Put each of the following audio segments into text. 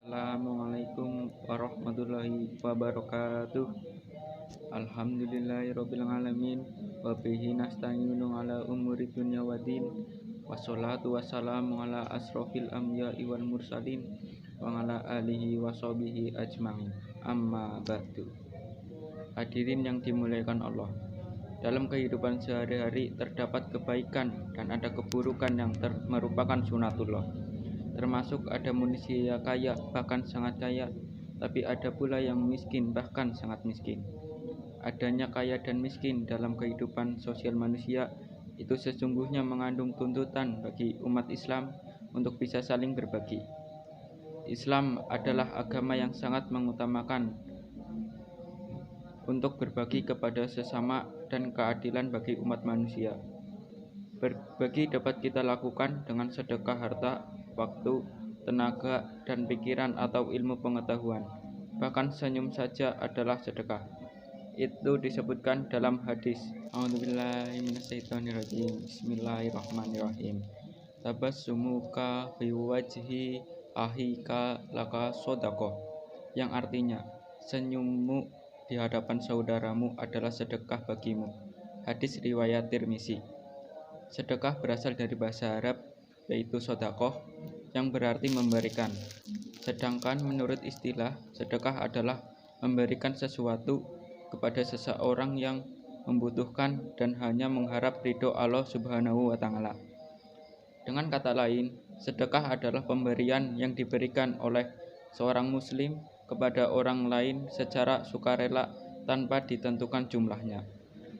Assalamualaikum warahmatullahi wabarakatuh. Alhamdulillahirabbil alamin wa bihi nasta'inu ala umuri dunya waddin. Wassalatu wassalamu ala asrofil anbiya'i wal mursalin wa ala alihi wa sahbihi ajma'in. Amma ba'du. Hadirin yang dimuliakan Allah. Dalam kehidupan sehari-hari terdapat kebaikan dan ada keburukan yang merupakan sunatullah. Termasuk ada manusia kaya bahkan sangat kaya, tapi ada pula yang miskin bahkan sangat miskin. Adanya kaya dan miskin dalam kehidupan sosial manusia itu sesungguhnya mengandung tuntutan bagi umat Islam untuk bisa saling berbagi. Islam adalah agama yang sangat mengutamakan untuk berbagi kepada sesama dan keadilan bagi umat manusia. Berbagi dapat kita lakukan dengan sedekah harta, waktu, tenaga, dan pikiran atau ilmu pengetahuan. Bahkan senyum saja adalah sedekah. Itu disebutkan dalam hadis. A'udzubillahiminasyaitonirrajim. Bismillahirrahmanirrahim. Tabassumuka fi wajhi ahika laka shadaqah. Yang artinya, senyummu di hadapan saudaramu adalah sedekah bagimu. Hadis riwayat Tirmizi. Sedekah berasal dari bahasa Arab, yaitu sodakoh, yang berarti memberikan. Sedangkan menurut istilah, sedekah adalah memberikan sesuatu kepada seseorang yang membutuhkan dan hanya mengharap ridho Allah Subhanahu wa Ta'ala. Dengan kata lain, sedekah adalah pemberian yang diberikan oleh seorang muslim kepada orang lain secara sukarela tanpa ditentukan jumlahnya.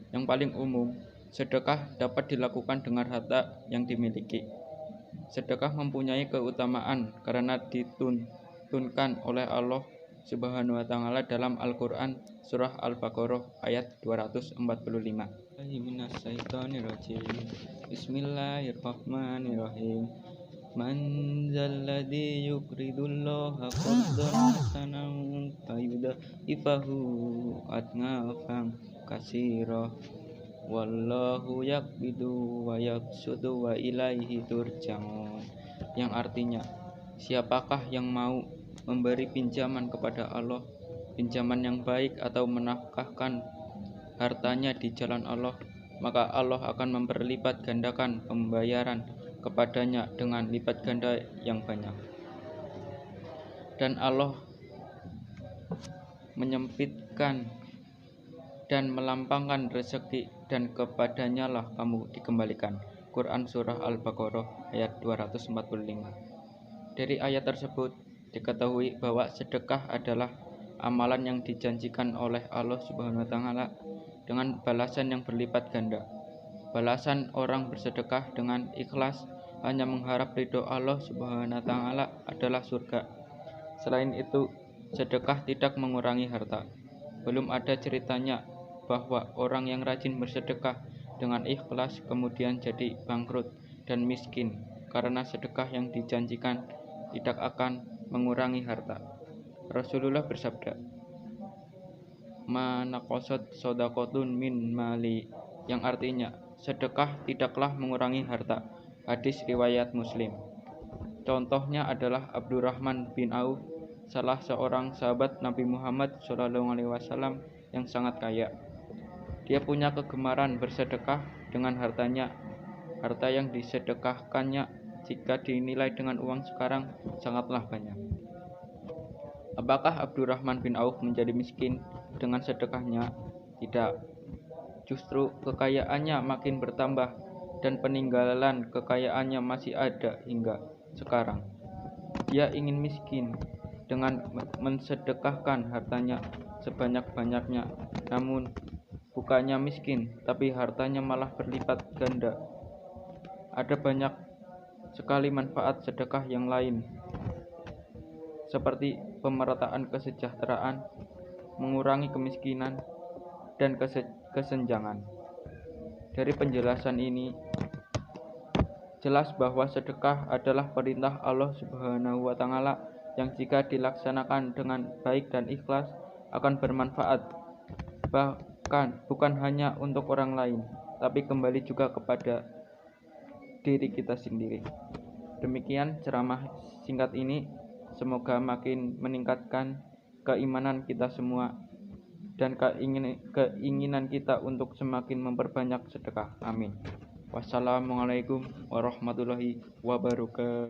Yang paling umum, sedekah dapat dilakukan dengan harta yang dimiliki. Sedekah mempunyai keutamaan karena dituntunkan oleh Allah Subhanahu wa Ta'ala dalam Al-Qur'an surah Al-Baqarah ayat 245. Bismillahirrahmanirrahim. Man zalladzi yuqridullaha qardan hasanan fayudhifahu adnafan katsira. Wallahu yaqbidu wa yabsutu wa ilaihi turja'un. Yang artinya, siapakah yang mau memberi pinjaman kepada Allah, pinjaman yang baik atau menafkahkan hartanya di jalan Allah, maka Allah akan memperlipat gandakan pembayaran kepadanya dengan lipat ganda yang banyak. Dan Allah menyempitkan dan melampangkan rezeki, dan kepadanya lah kamu dikembalikan. Quran surah Al-Baqarah ayat 245. Dari ayat tersebut diketahui bahwa sedekah adalah amalan yang dijanjikan oleh Allah Subhanahu wa Ta'ala dengan balasan yang berlipat ganda. Balasan orang bersedekah dengan ikhlas hanya mengharap ridho Allah Subhanahu wa Ta'ala adalah surga. Selain itu, sedekah tidak mengurangi harta. Belum ada ceritanya bahwa orang yang rajin bersedekah dengan ikhlas kemudian jadi bangkrut dan miskin karena sedekah yang dijanjikan tidak akan mengurangi harta. Rasulullah bersabda, "Ma naqasat shadaqatun min mali," yang artinya sedekah tidaklah mengurangi harta. Hadis riwayat Muslim. Contohnya adalah Abdurrahman bin Auf, salah seorang sahabat Nabi Muhammad SAW yang sangat kaya. Dia punya kegemaran bersedekah dengan hartanya. Harta yang disedekahkannya jika dinilai dengan uang sekarang sangatlah banyak. Apakah Abdurrahman bin Auf menjadi miskin dengan sedekahnya? Tidak. Justru kekayaannya makin bertambah dan peninggalan kekayaannya masih ada hingga sekarang. Dia ingin miskin dengan mensedekahkan hartanya sebanyak-banyaknya, namun bukannya miskin, tapi hartanya malah berlipat ganda. Ada banyak sekali manfaat sedekah yang lain, seperti pemerataan kesejahteraan, mengurangi kemiskinan, dan kesenjangan. Dari penjelasan ini, jelas bahwa sedekah adalah perintah Allah Subhanahu wa Ta'ala yang jika dilaksanakan dengan baik dan ikhlas akan bermanfaat. Bukan hanya untuk orang lain, tapi kembali juga kepada diri kita sendiri. Demikian ceramah singkat ini. Semoga makin meningkatkan keimanan kita semua dan keinginan kita untuk semakin memperbanyak sedekah. Amin. Wassalamualaikum warahmatullahi wabarakatuh.